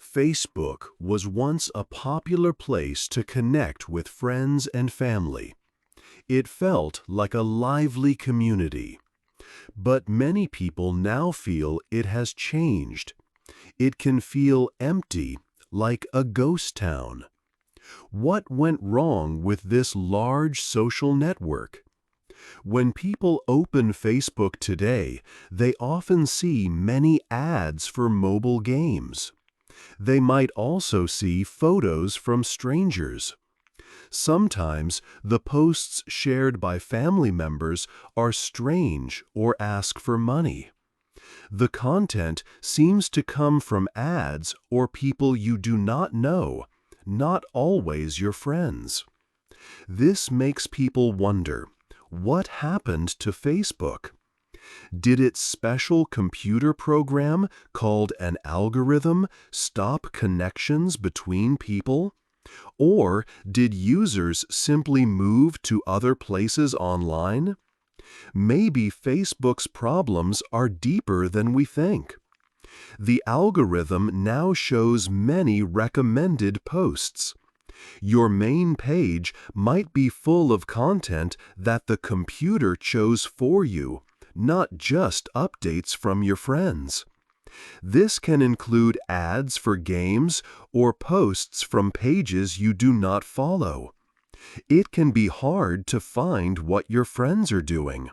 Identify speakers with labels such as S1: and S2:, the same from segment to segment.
S1: Facebook was once a popular place to connect with friends and family. It felt like a lively community. But many people now feel it has changed. It can feel empty, like a ghost town. What went wrong with this large social network? When people open Facebook today, they often see many ads for mobile games. They might also see photos from strangers. Sometimes the posts shared by family members are strange or ask for money. The content seems to come from ads or people you do not know, not always your friends. This makes people wonder, what happened to Facebook? Did its special computer program, called an algorithm, stop connections between people? Or did users simply move to other places online? Maybe Facebook's problems are deeper than we think. The algorithm now shows many recommended posts. Your main page might be full of content that the computer chose for you, not just updates from your friends. This can include ads for games or posts from pages you do not follow. It can be hard to find what your friends are doing.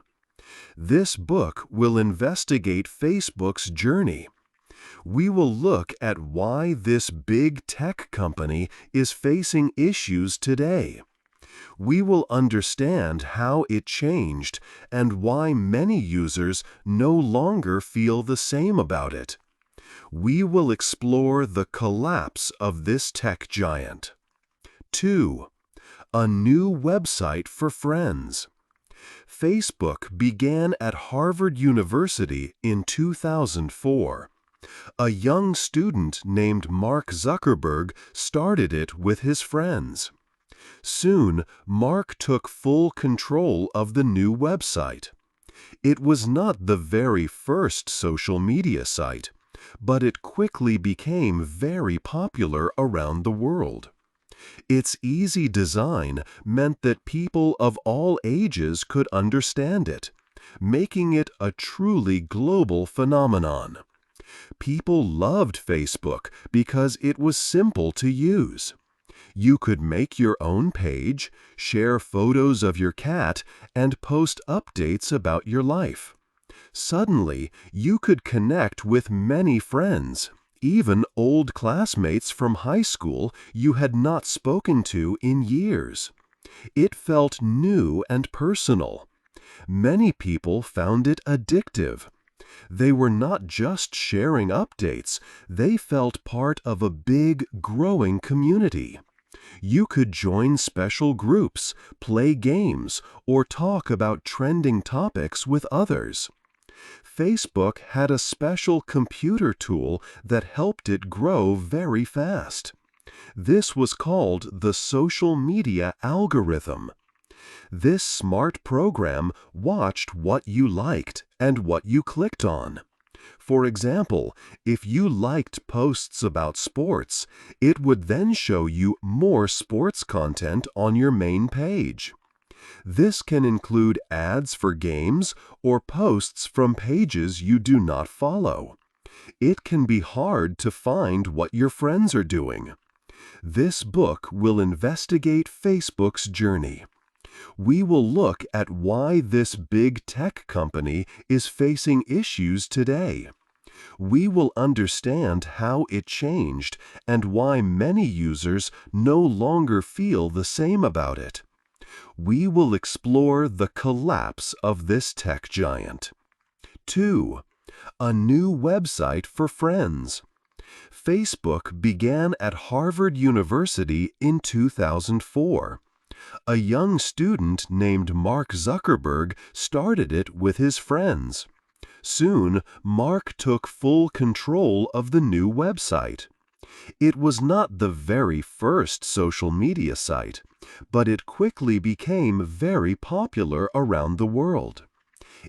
S1: This book will investigate Facebook's journey. We will look at why this big tech company is facing issues today. We will understand how it changed and why many users no longer feel the same about it. We will explore the collapse of this tech giant. 2. A new website for friends. Facebook began at Harvard University in 2004. A young student named Mark Zuckerberg started it with his friends. Soon, Mark took full control of the new website. It was not the very first social media site, but it quickly became very popular around the world. Its easy design meant that people of all ages could understand it, making it a truly global phenomenon. People loved Facebook because it was simple to use. You could make your own page, share photos of your cat, and post updates about your life. Suddenly, you could connect with many friends, even old classmates from high school you had not spoken to in years. It felt new and personal. Many people found it addictive. They were not just sharing updates, they felt part of a big, growing community. You could join special groups, play games, or talk about trending topics with others. Facebook had a special computer tool that helped it grow very fast. This was called the social media algorithm. This smart program watched what you liked and what you clicked on. For example, if you liked posts about sports, it would then show you more sports content on your main page. This can include ads for games or posts from pages you do not follow. It can be hard to find what your friends are doing. This book will investigate Facebook's journey. We will look at why this big tech company is facing issues today. We will understand how it changed and why many users no longer feel the same about it. We will explore the collapse of this tech giant. 2. A new website for friends. Facebook began at Harvard University in 2004. A young student named Mark Zuckerberg started it with his friends. Soon, Mark took full control of the new website. It was not the very first social media site, but it quickly became very popular around the world.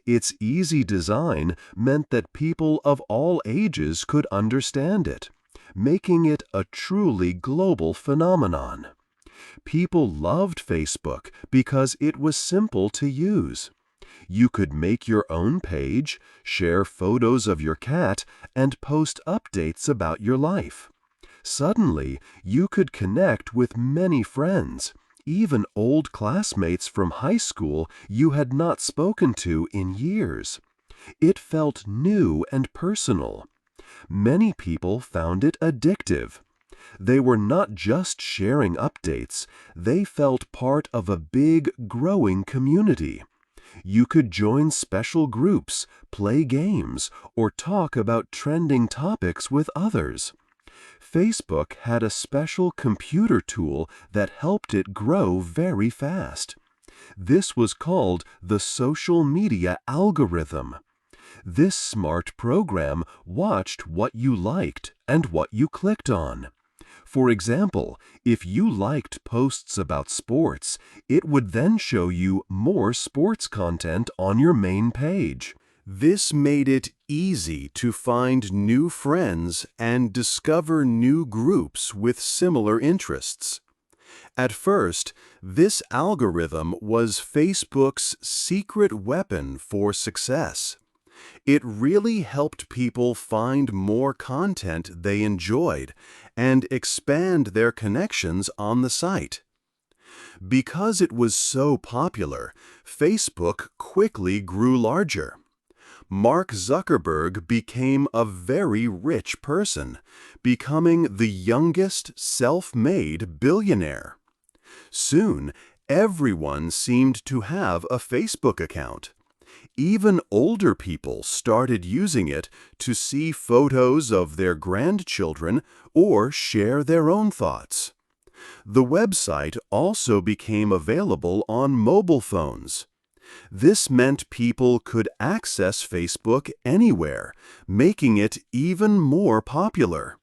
S1: Its easy design meant that people of all ages could understand it. making it a truly global phenomenon. People loved Facebook because it was simple to use. You could make your own page, share photos of your cat, and post updates about your life. Suddenly, you could connect with many friends, even old classmates from high school you had not spoken to in years. It felt new and personal. Many people found it addictive. They were not just sharing updates, they felt part of a big, growing community. You could join special groups, play games, or talk about trending topics with others. Facebook had a special computer tool that helped it grow very fast. This was called the social media algorithm. This smart program watched what you liked and what you clicked on. For example, if you liked posts about sports, it would then show you more sports content on your main page. This made it easy to find new friends and discover new groups with similar interests. At first, this algorithm was Facebook's secret weapon for success. It really helped people find more content they enjoyed and expand their connections on the site. Because it was so popular, Facebook quickly grew larger. Mark Zuckerberg became a very rich person, becoming the youngest self-made billionaire. Soon, everyone seemed to have a Facebook account. Even older people started using it to see photos of their grandchildren or share their own thoughts. The website also became available on mobile phones. This meant people could access Facebook anywhere, making it even more popular.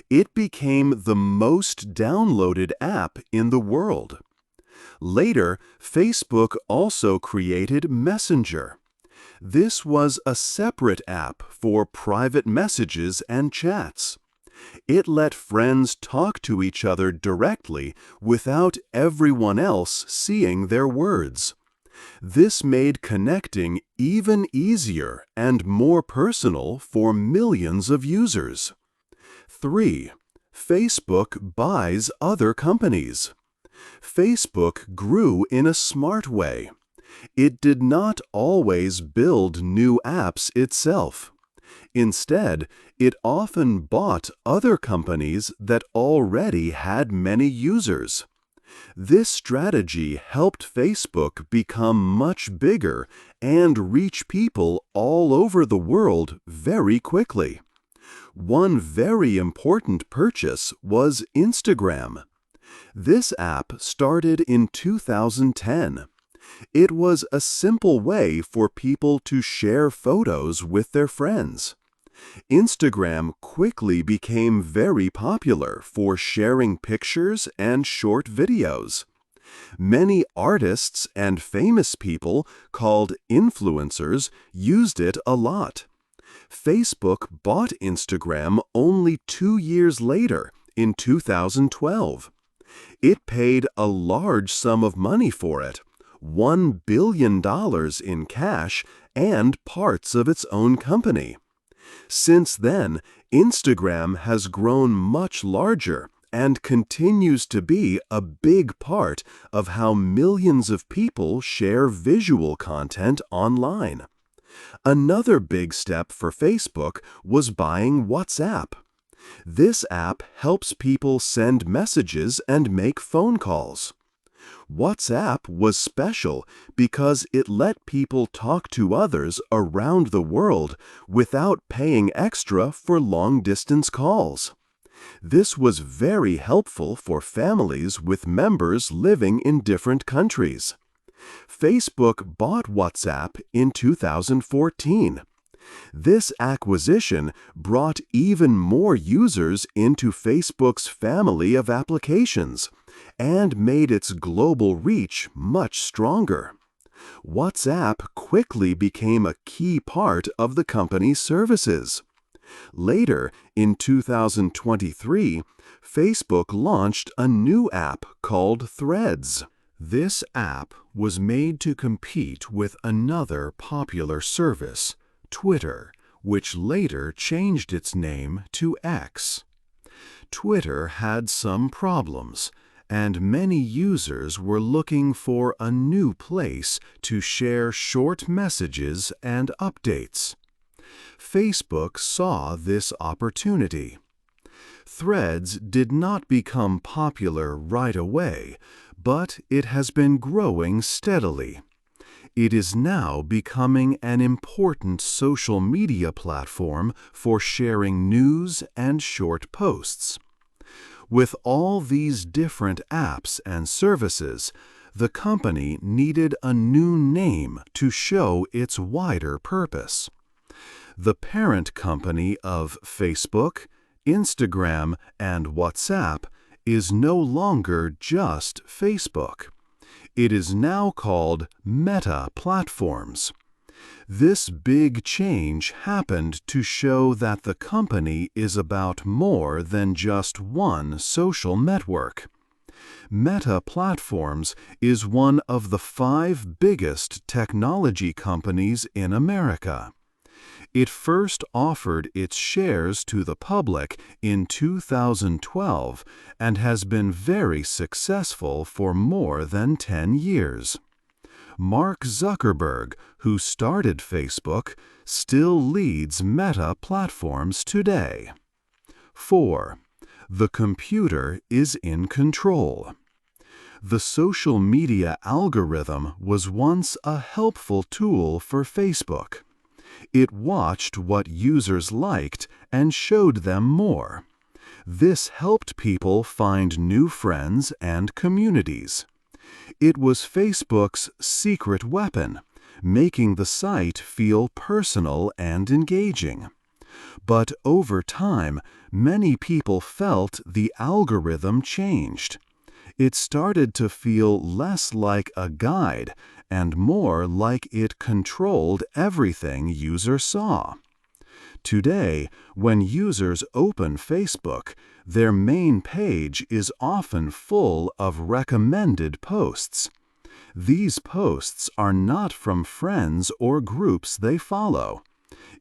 S1: It became the most downloaded app in the world. Later, Facebook also created Messenger. This was a separate app for private messages and chats. It let friends talk to each other directly without everyone else seeing their words. This made connecting even easier and more personal for millions of users. 3. Facebook buys other companies. Facebook grew in a smart way. It did not always build new apps itself. Instead, it often bought other companies that already had many users. This strategy helped Facebook become much bigger and reach people all over the world very quickly. One very important purchase was Instagram. This app started in 2010. It was a simple way for people to share photos with their friends. Instagram quickly became very popular for sharing pictures and short videos. Many artists and famous people, called influencers, used it a lot. Facebook bought Instagram only 2 years later, in 2012. It paid a large sum of money for it, $1 billion in cash and parts of its own company. Since then, Instagram has grown much larger and continues to be a big part of how millions of people share visual content online. Another big step for Facebook was buying WhatsApp. This app helps people send messages and make phone calls. WhatsApp was special because it let people talk to others around the world without paying extra for long-distance calls. This was very helpful for families with members living in different countries. Facebook bought WhatsApp in 2014. This acquisition brought even more users into Facebook's family of applications and made its global reach much stronger. WhatsApp quickly became a key part of the company's services. Later, in 2023, Facebook launched a new app called Threads. This app was made to compete with another popular service, Twitter, which later changed its name to X. Twitter had some problems, and many users were looking for a new place to share short messages and updates. Facebook saw this opportunity. Threads did not become popular right away, but it has been growing steadily. It is now becoming an important social media platform for sharing news and short posts. With all these different apps and services, the company needed a new name to show its wider purpose. The parent company of Facebook, Instagram, and WhatsApp is no longer just Facebook. It is now called Meta Platforms. This big change happened to show that the company is about more than just one social network. Meta Platforms is one of the 5 biggest technology companies in America. It first offered its shares to the public in 2012 and has been very successful for more than 10 years. Mark Zuckerberg, who started Facebook, still leads Meta Platforms today. 4. The computer is in control. The social media algorithm was once a helpful tool for Facebook. It watched what users liked and showed them more. This helped people find new friends and communities. It was Facebook's secret weapon, making the site feel personal and engaging. But over time, many people felt the algorithm changed. It started to feel less like a guide and more like it controlled everything users saw. Today, when users open Facebook, their main page is often full of recommended posts. These posts are not from friends or groups they follow.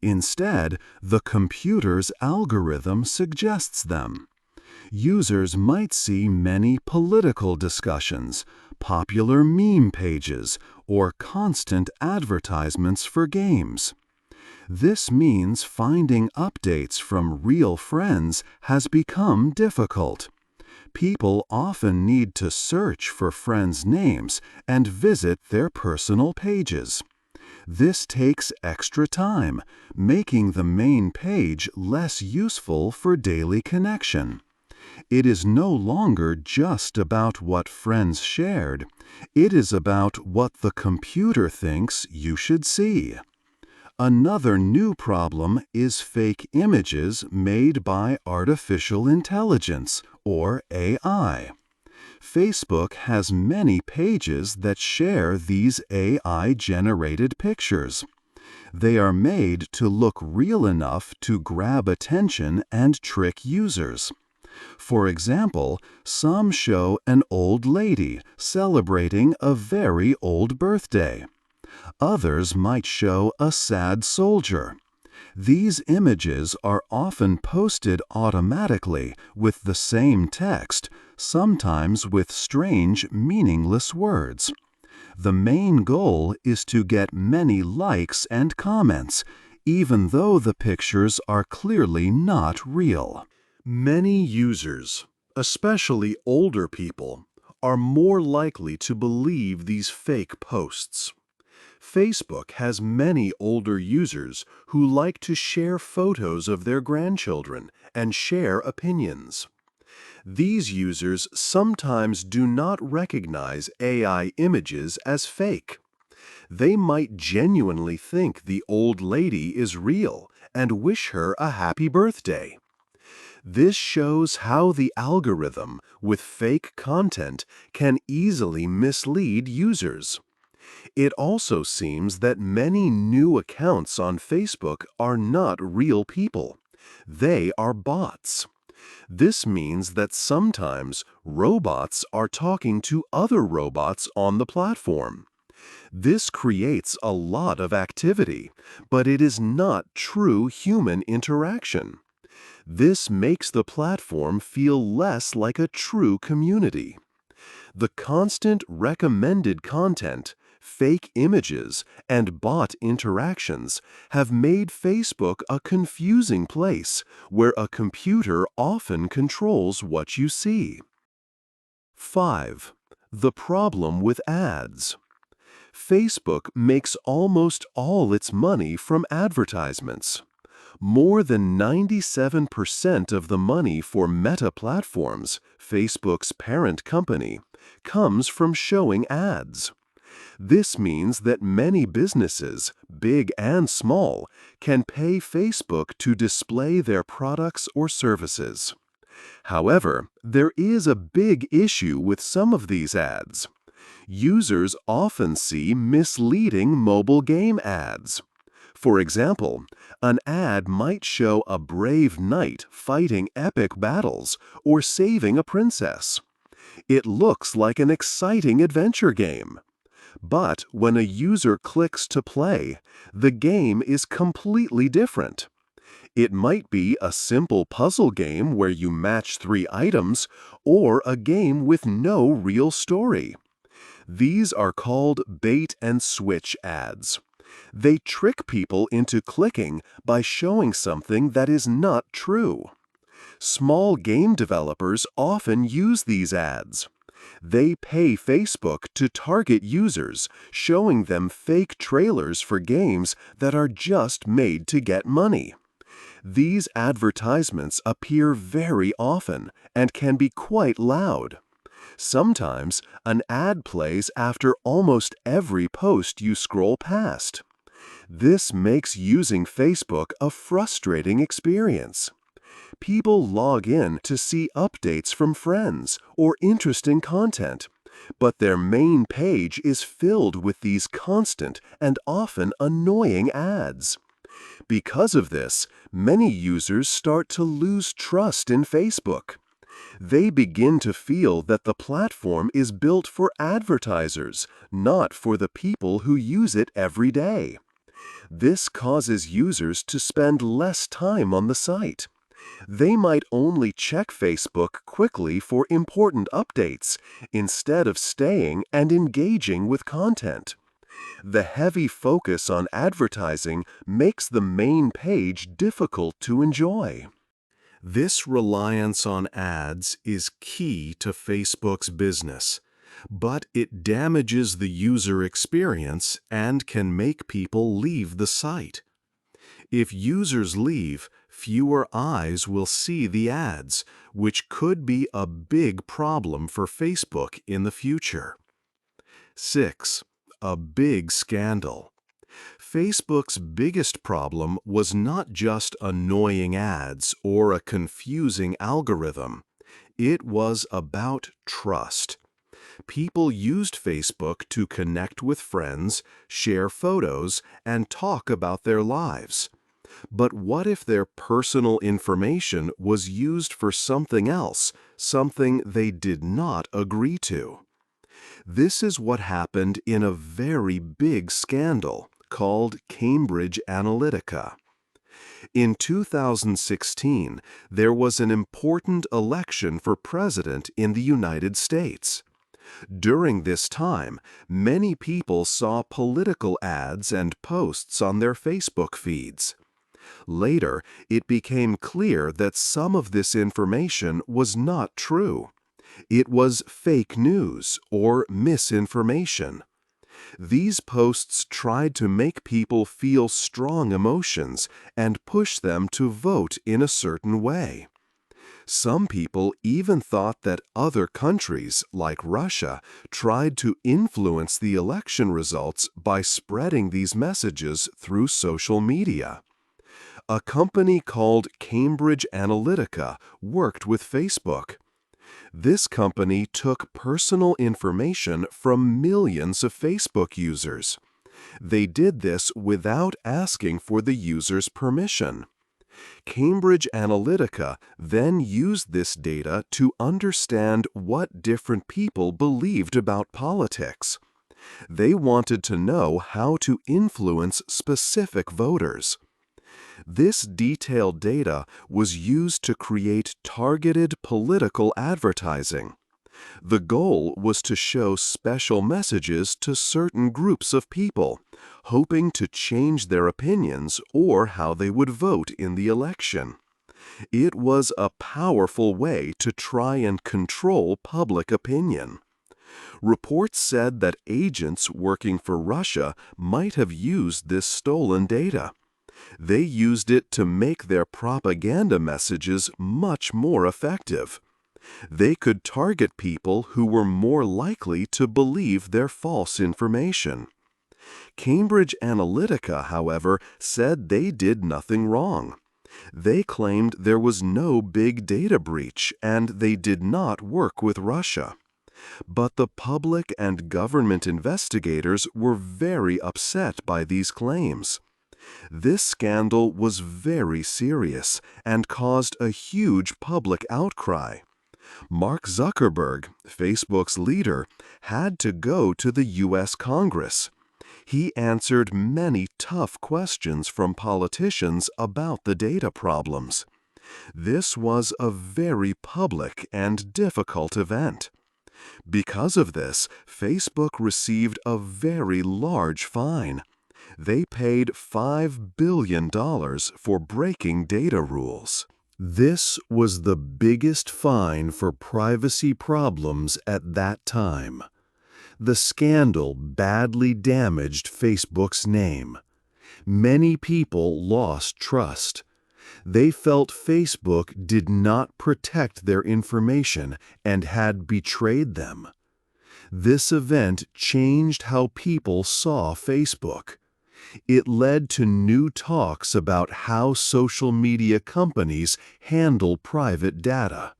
S1: Instead, the computer's algorithm suggests them. Users might see many political discussions, popular meme pages, or constant advertisements for games. This means finding updates from real friends has become difficult. People often need to search for friends' names and visit their personal pages. This takes extra time, making the main page less useful for daily connection. It is no longer just about what friends shared. It is about what the computer thinks you should see. Another new problem is fake images made by artificial intelligence, or AI. Facebook has many pages that share these AI-generated pictures. They are made to look real enough to grab attention and trick users. For example, some show an old lady celebrating a very old birthday. Others might show a sad soldier. These images are often posted automatically with the same text, sometimes with strange, meaningless words. The main goal is to get many likes and comments, even though the pictures are clearly not real. Many users, especially older people, are more likely to believe these fake posts. Facebook has many older users who like to share photos of their grandchildren and share opinions. These users sometimes do not recognize AI images as fake. They might genuinely think the old lady is real and wish her a happy birthday. This shows how the algorithm with fake content can easily mislead users. It also seems that many new accounts on Facebook are not real people. They are bots. This means that sometimes robots are talking to other robots on the platform. This creates a lot of activity, but it is not true human interaction. This makes the platform feel less like a true community. The constant recommended content, fake images, and bot interactions have made Facebook a confusing place where a computer often controls what you see. 5. The problem with ads. Facebook makes almost all its money from advertisements. More than 97% of the money for Meta Platforms, Facebook's parent company, comes from showing ads. This means that many businesses, big and small, can pay Facebook to display their products or services. However, there is a big issue with some of these ads. Users often see misleading mobile game ads. For example, an ad might show a brave knight fighting epic battles or saving a princess. It looks like an exciting adventure game. But when a user clicks to play, the game is completely different. It might be a simple puzzle game where you match 3 items, or a game with no real story. These are called bait and switch ads. They trick people into clicking by showing something that is not true. Small game developers often use these ads. They pay Facebook to target users, showing them fake trailers for games that are just made to get money. These advertisements appear very often and can be quite loud. Sometimes, an ad plays after almost every post you scroll past. This makes using Facebook a frustrating experience. People log in to see updates from friends or interesting content, but their main page is filled with these constant and often annoying ads. Because of this, many users start to lose trust in Facebook. They begin to feel that the platform is built for advertisers, not for the people who use it every day. This causes users to spend less time on the site. They might only check Facebook quickly for important updates, instead of staying and engaging with content. The heavy focus on advertising makes the main page difficult to enjoy. This reliance on ads is key to Facebook's business, but it damages the user experience and can make people leave the site. If users leave, fewer eyes will see the ads, which could be a big problem for Facebook in the future. 6. A big scandal. Facebook's biggest problem was not just annoying ads or a confusing algorithm. It was about trust. People used Facebook to connect with friends, share photos, and talk about their lives. But what if their personal information was used for something else, something they did not agree to? This is what happened in a very big scandal called Cambridge Analytica. In 2016, there was an important election for president in the United States. During this time, many people saw political ads and posts on their Facebook feeds. Later, it became clear that some of this information was not true. It was fake news or misinformation. These posts tried to make people feel strong emotions and push them to vote in a certain way. Some people even thought that other countries, like Russia, tried to influence the election results by spreading these messages through social media. A company called Cambridge Analytica worked with Facebook. This company took personal information from millions of Facebook users. They did this without asking for the user's permission. Cambridge Analytica then used this data to understand what different people believed about politics. They wanted to know how to influence specific voters. This detailed data was used to create targeted political advertising. The goal was to show special messages to certain groups of people, hoping to change their opinions or how they would vote in the election. It was a powerful way to try and control public opinion. Reports said that agents working for Russia might have used this stolen data. They used it to make their propaganda messages much more effective. They could target people who were more likely to believe their false information. Cambridge Analytica, however, said they did nothing wrong. They claimed there was no big data breach and they did not work with Russia. But the public and government investigators were very upset by these claims. This scandal was very serious and caused a huge public outcry. Mark Zuckerberg, Facebook's leader, had to go to the U.S. Congress. He answered many tough questions from politicians about the data problems. This was a very public and difficult event. Because of this, Facebook received a very large fine. They paid $5 billion for breaking data rules. This was the biggest fine for privacy problems at that time. The scandal badly damaged Facebook's name. Many people lost trust. They felt Facebook did not protect their information and had betrayed them. This event changed how people saw Facebook. It led to new talks about how social media companies handle private data.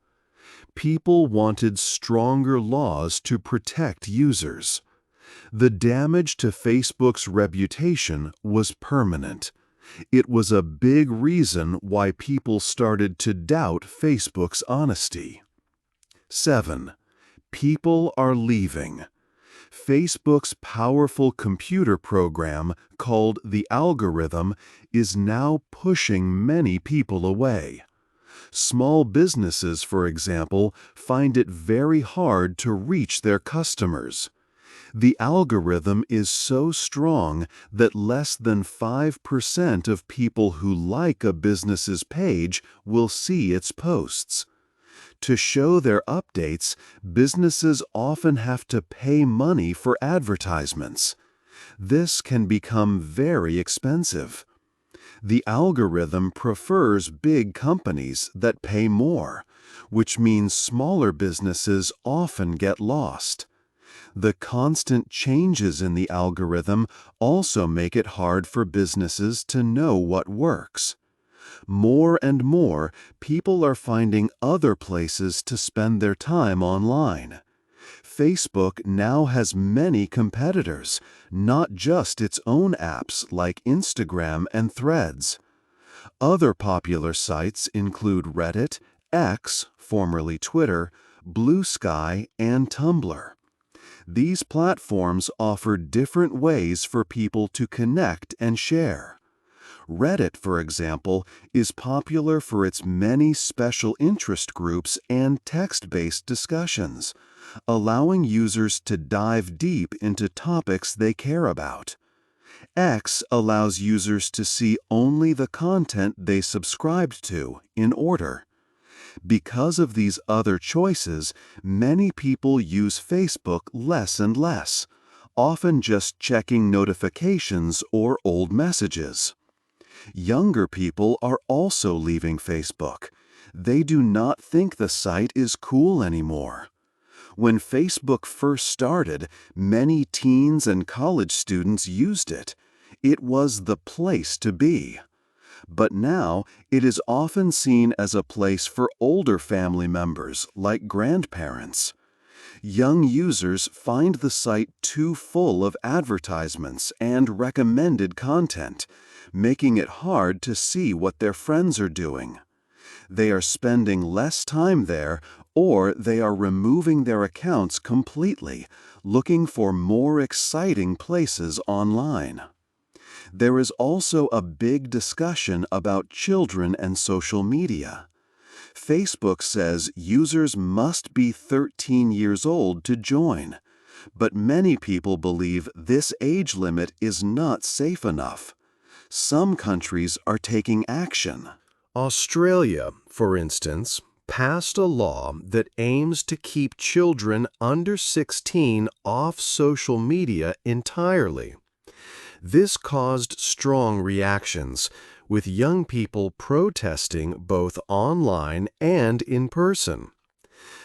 S1: People wanted stronger laws to protect users. The damage to Facebook's reputation was permanent. It was a big reason why people started to doubt Facebook's honesty. 7. People are leaving. Facebook's powerful computer program, called the algorithm, is now pushing many people away. Small businesses, for example, find it very hard to reach their customers. The algorithm is so strong that less than 5% of people who like a business's page will see its posts. To show their updates, businesses often have to pay money for advertisements. This can become very expensive. The algorithm prefers big companies that pay more, which means smaller businesses often get lost. The constant changes in the algorithm also make it hard for businesses to know what works. More and more, people are finding other places to spend their time online. Facebook now has many competitors, not just its own apps like Instagram and Threads. Other popular sites include Reddit, X, formerly Twitter, Blue Sky, and Tumblr. These platforms offer different ways for people to connect and share. Reddit, for example, is popular for its many special interest groups and text-based discussions, allowing users to dive deep into topics they care about. X allows users to see only the content they subscribed to in order. Because of these other choices, many people use Facebook less and less, often just checking notifications or old messages. Younger people are also leaving Facebook. They do not think the site is cool anymore. When Facebook first started, many teens and college students used it. It was the place to be. But now, it is often seen as a place for older family members, like grandparents. Young users find the site too full of advertisements and recommended content, making it hard to see what their friends are doing. They are spending less time there, or they are removing their accounts completely, looking for more exciting places online. There is also a big discussion about children and social media. Facebook says users must be 13 years old to join, but many people believe this age limit is not safe enough. Some countries are taking action. Australia, for instance, passed a law that aims to keep children under 16 off social media entirely. This caused strong reactions, with young people protesting both online and in person.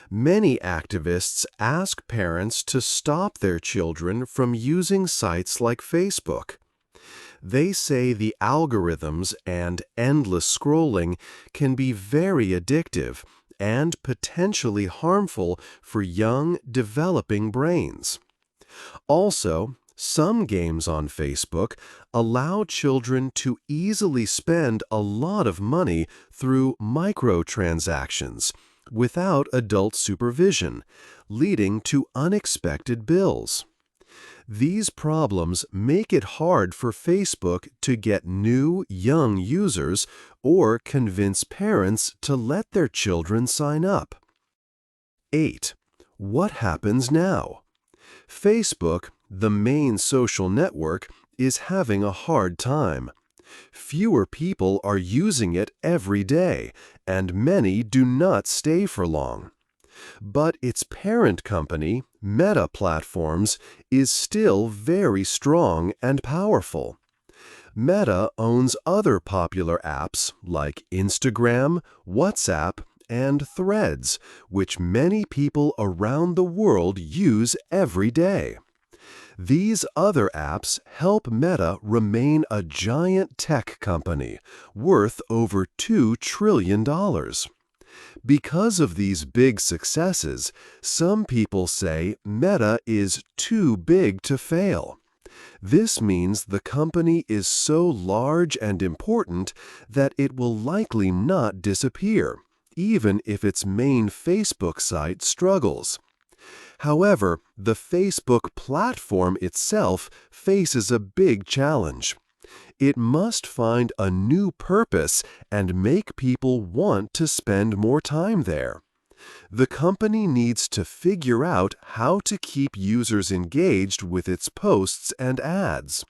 S1: Many activists ask parents to stop their children from using sites like Facebook. They say the algorithms and endless scrolling can be very addictive and potentially harmful for young, developing brains. Also, some games on Facebook allow children to easily spend a lot of money through microtransactions without adult supervision, leading to unexpected bills. These problems make it hard for Facebook to get new, young users or convince parents to let their children sign up. 8. What happens now? Facebook, the main social network, is having a hard time. Fewer people are using it every day, and many do not stay for long. But its parent company, Meta Platforms, is still very strong and powerful. Meta owns other popular apps like Instagram, WhatsApp, and Threads, which many people around the world use every day. These other apps help Meta remain a giant tech company worth over $2 trillion. Because of these big successes, some people say Meta is too big to fail. This means the company is so large and important that it will likely not disappear, even if its main Facebook site struggles. However, the Facebook platform itself faces a big challenge. It must find a new purpose and make people want to spend more time there. The company needs to figure out how to keep users engaged with its posts and ads.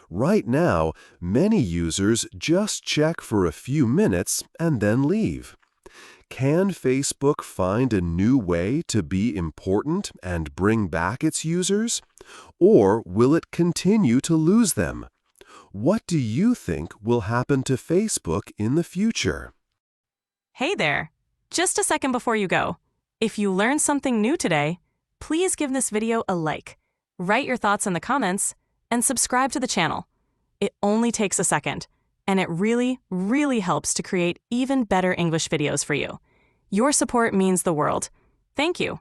S1: Right now, many users just check for a few minutes and then leave. Can Facebook find a new way to be important and bring back its users? Or will it continue to lose them? What do you think will happen to Facebook in the future?
S2: Hey there! Just a second before you go. If you learned something new today, please give this video a like, write your thoughts in the comments, and subscribe to the channel. It only takes a second, and it really, really helps to create even better English videos for you. Your support means the world. Thank you.